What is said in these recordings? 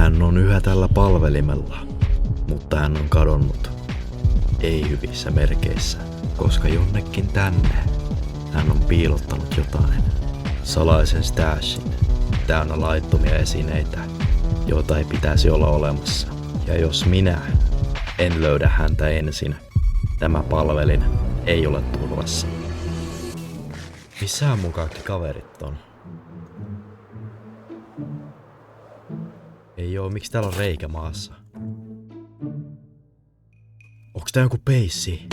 Hän on yhä tällä palvelimella, mutta hän on kadonnut. Ei hyvissä merkeissä, koska jonnekin tänne hän on piilottanut jotain. Salaisen stashin, täynnä laittomia esineitä, joita ei pitäisi olla olemassa. Ja jos minä en löydä häntä ensin, tämä palvelin ei ole turvassa. Missähän mun kaikki kaverit on? Ei oo, miksi täällä on reikä maassa? Onks tää joku peissi?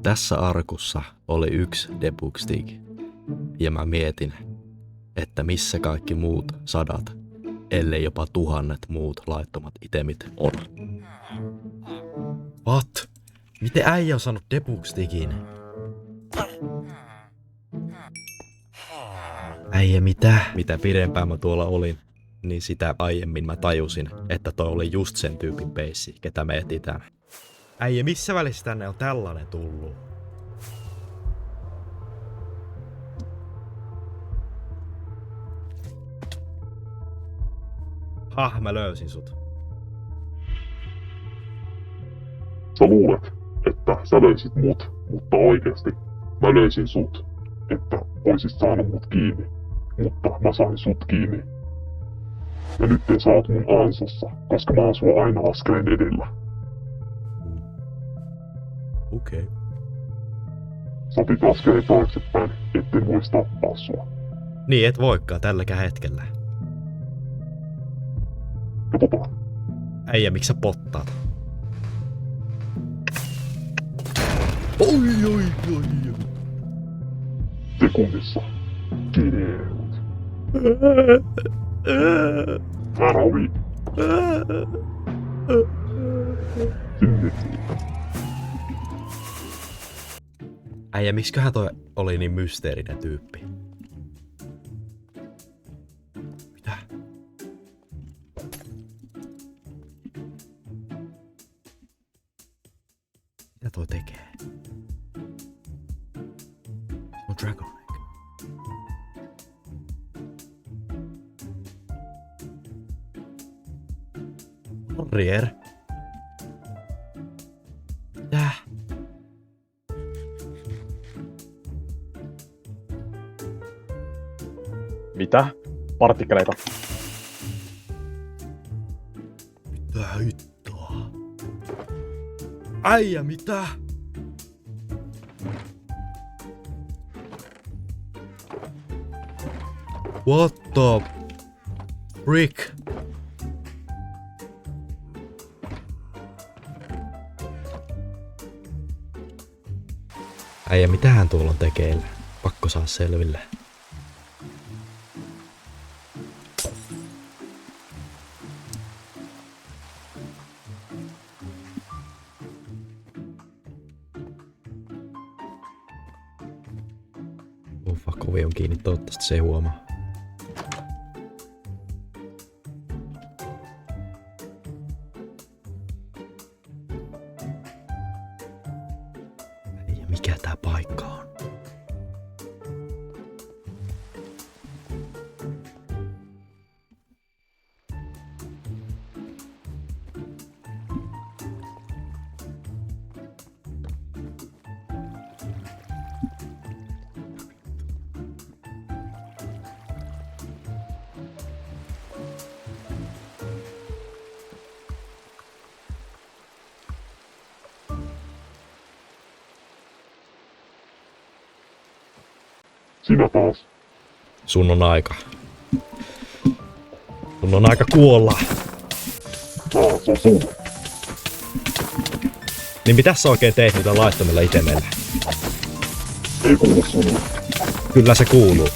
Tässä arkussa oli yksi debug stick. Ja mä mietin, että missä kaikki muut 100, ellei jopa 1000 muut laittomat itemit on. What? Miten äijä on saanut debug stickin? Äijä mitä? Mitä pidempään mä tuolla olin, niin sitä aiemmin mä tajusin, että toi oli just sen tyypin peissi, ketä me etitään. Äijä, missä välissä tänne on tällainen tullut? Mä löysin sut. Sä luulet, että sä löysit mut, mutta oikeesti mä löysin sut, että oisit saanut mut kiinni, mutta mä sain sut kiinni. Ja nyt sä oot mun ansossa, koska mä oon sua aina askeleen edellä. Okei. Sä otit askeleen taaksepäin, etten vois tappaa sua. Niin et voikaan tälläkään hetkellä. Katsotaan. Äijä, miksi sä pottaat? Oi. Sekunnissa. Kireet. Varavi. Sinne. Äijä, miksiköhän toi oli niin mysteerinen tyyppi? Mitä? Mitä toi tekee? On Dragon Egg. Warrior. Täh? Mitä? Partikkeleita. Mitä hittoa? Äijä, mitä? What the frick? Äijä, mitähän tuolla on tekeillä? Pakko saa selville. Fuck, ovi on kiinni, toivottavasti se ei huomaa. Ja mikä tää paikka on? Sinä taas. Sun on aika. Sun on aika kuolla. Taas on sun. Niin mitä sä oikein teit niitä laittomilla itemillä? Ei kuulu sulle. Kyllä se kuuluu.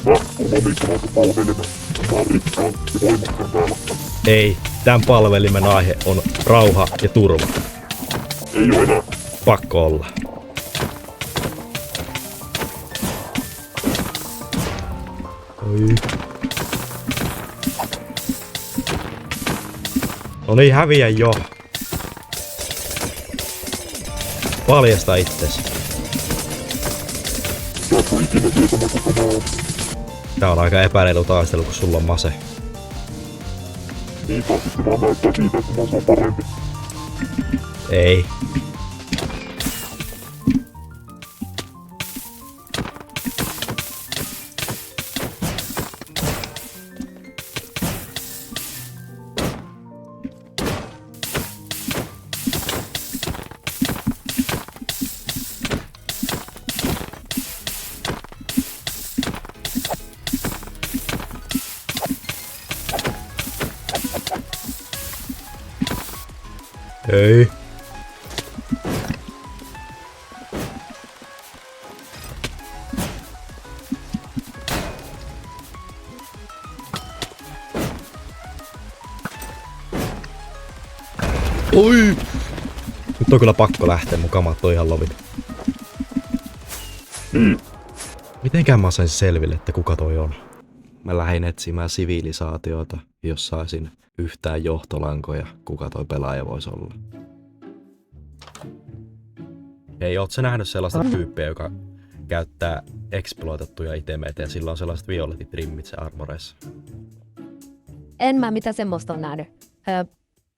Mä oon omistavalta palvelimen. Mä oon rikkaan ja voimakkaan täällä. Ei, tämän palvelimen aihe on rauha ja turva. Ei oo enää. Pakko olla. Oi. No niin, häviä jo. Paljasta itsesi. Tää on aika epäreilu taistelu, kun sulla on mase. Niin, tai sitten vaan näyttää siitä, että mä saan parempi. Ei. Ei. Oi! Nyt on kyllä pakko lähteä, mun kamat on ihan lovit. Mitenkään mä saisin selville, että kuka toi on? Mä lähdin etsimään sivilisaatiota, jos saisin yhtään johtolankoja, kuka toi pelaaja voisi olla. Hei, oot sä nähnyt sellaista tyyppiä, joka käyttää exploitattuja itemeitä ja sillä on sellaiset violetit rimmit se armoreissa? En mä mitä semmoista on nähnyt.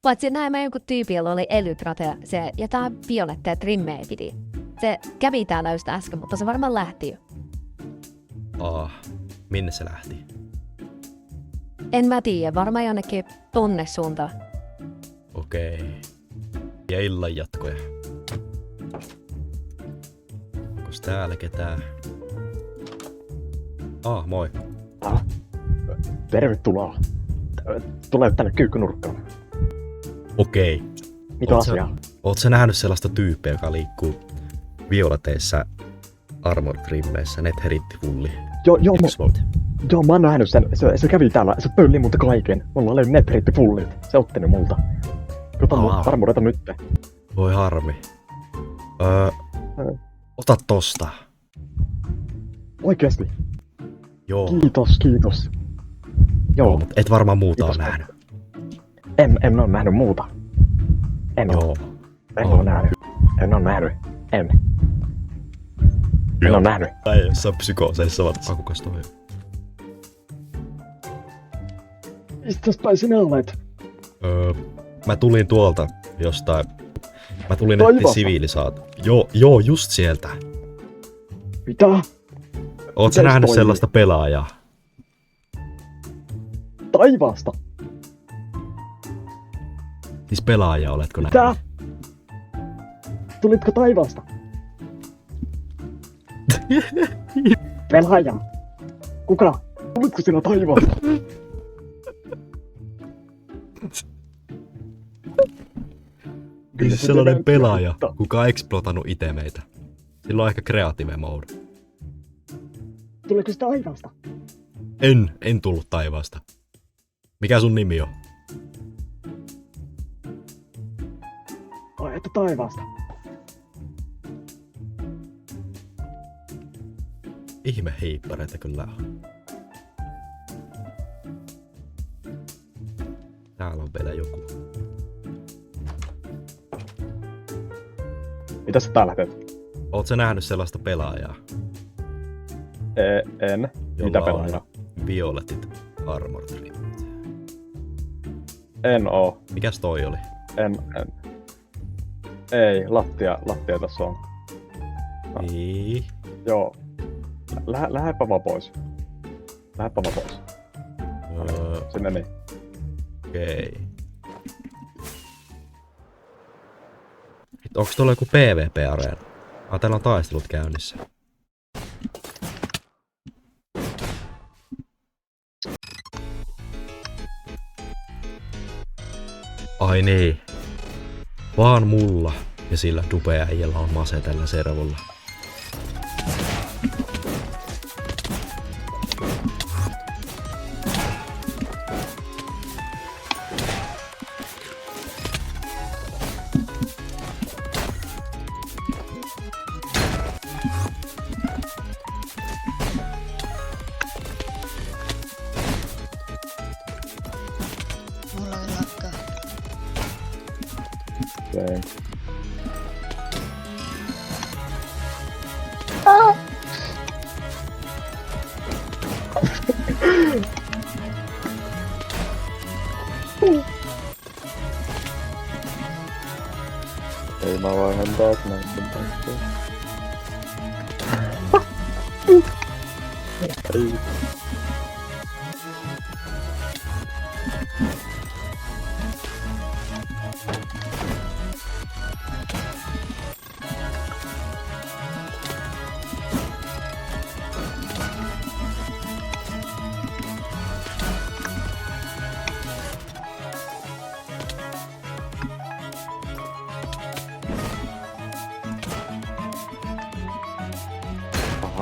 Paitsi näin mä jonkun tyyppi, jolla oli elytrate se jotain violetteja trimmejä piti. Se kävi täällä just äsken, mutta se varmaan lähti jo. Minne se lähti? En mä tiedä, varmaan jonnekin tonne suuntaan. Okei. Ja illan jatkoja. Onks täällä ketään? Moi. Tervetuloa. Tule tänne kyykkynurkkaan. Okei. Mitä asiaa? Oot sä nähnyt sellaista tyyppiä, joka liikkuu violeteissa armor trimmeissä, netheritti fulli? Joo, mä oon nähnyt sen. Se kävi täällä, se pölli multa kaiken. Mulla oli netritti fullit. Se otti ne multa. Ota mun armorita nyt. Voi harmi. Ota tosta. Oikeesti? Joo. Kiitos. Joo. Mut et varmaan muuta oo nähnyt. En oo nähnyt muuta. En oo nähnyt. En oo nähnyt. Tai jossain psykooseissa vaan. Kukas toi? Mistäs päin sinä olet? Mä tulin tuolta jostain. Mä tulin Taivaasta? sivilisaatio. Joo, just sieltä. Mitä? Oot sä nähnyt sellaista pelaajaa? Taivaasta? Siis pelaaja oletko Mitä? nähnyt? Tulitko taivaasta? Pelaaja? Kuka? Tulitko sinä taivaasta? Siis sellainen pelaaja, kuka on explotannut itemeitä. Sillä on ehkä creative mode. Tuliko se taivaasta? En tullut taivaasta. Mikä sun nimi on? Ai, että taivaasta. Ihme hiippareita kyllä on. Täällä on vielä joku. Mitä sä täällä teet? Oot sä nähnyt sellaista pelaajaa? En. Jolla Mitä on pelaajaa? violetit armor trimmit. En oo. Mikäs toi oli? En. Ei, lattia tässä on. Niin. Joo. Lähdepä vaan pois. Sinne niin. Okei. Onks tuolla joku PvP-areena? Täällä on taistelut käynnissä. Ai niin. Vaan mulla ja sillä dupeäijällä on mase tällä servulla. Mulla oli lakkaa. Okei. Ei mä vaihan taas näiden takia. Ei.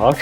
Aha.